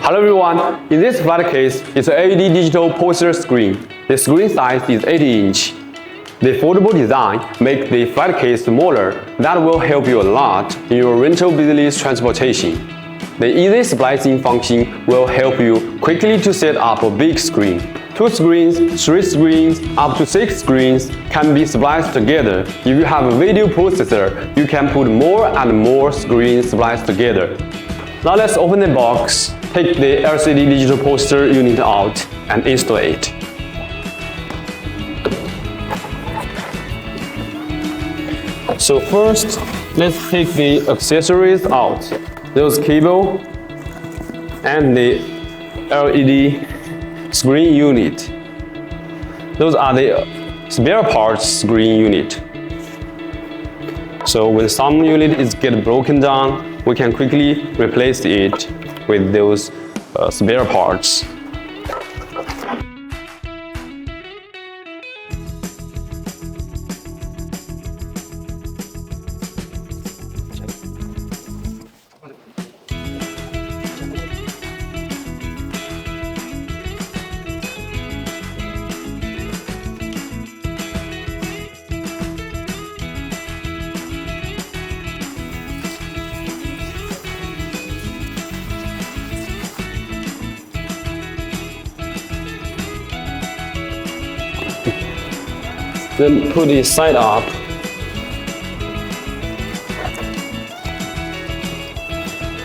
Hello everyone, in this flat case, it's an LED digital poster screen. The screen size is 80 inch. The foldable design makes the flat case smaller. That will help you a lot in your rental business transportation. The easy splicing function will help you quickly to set up a big screen. 2 screens, 3 screens, up to 6 screens can be spliced together. If you have a video processor, you can put more and more screens spliced together. Now let's open the box, take the LCD digital poster unit out and install it. So first, let's take the accessories out. Those cable and the LED screen unit. Those are the spare parts screen unit. So when some unit is get broken down, we can quickly replace it with those spare parts. Then put it side up.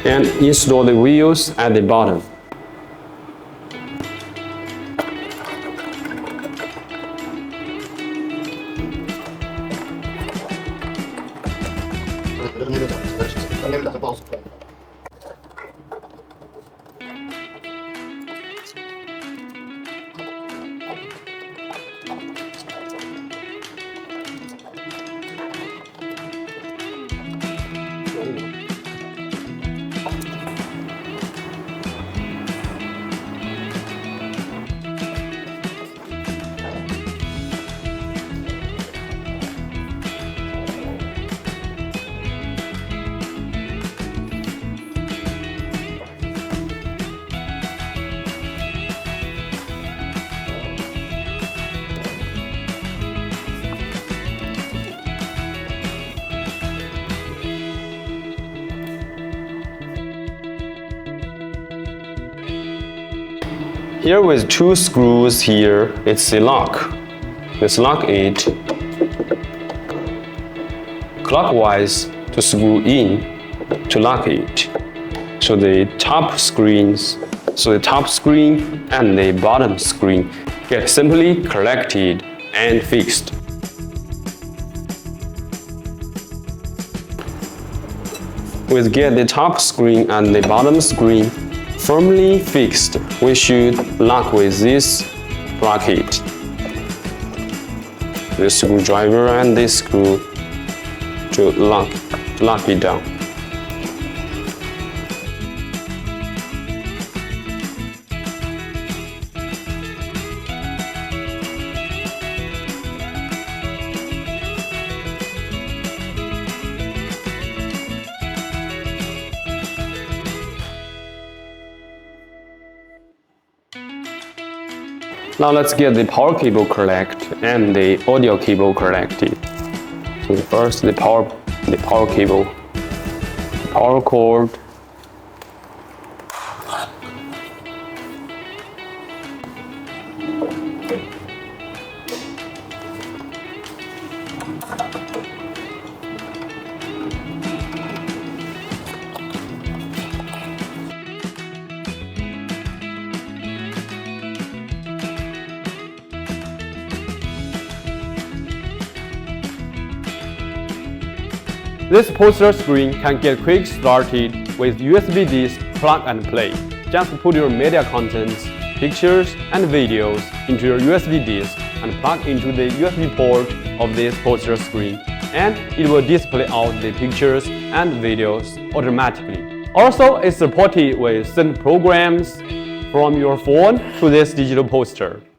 And install the wheels at the bottom. Here with 2 screws here, it's a lock. Let's lock it clockwise to screw in to lock it. So the top screen and the bottom screen get simply connected and fixed. With get the top screen and the bottom screen firmly fixed, we should lock with this bracket. The screwdriver and this screw to lock it down. Now let's get the power cable correct and the audio cable connected. So first the power cable, the power cord, This poster screen can get quick started with USB disk plug and play. Just put your media contents, pictures and videos into your USB disk and plug into the USB port of this poster screen, and it will display out the pictures and videos automatically. Also, it's supported with send programs from your phone to this digital poster.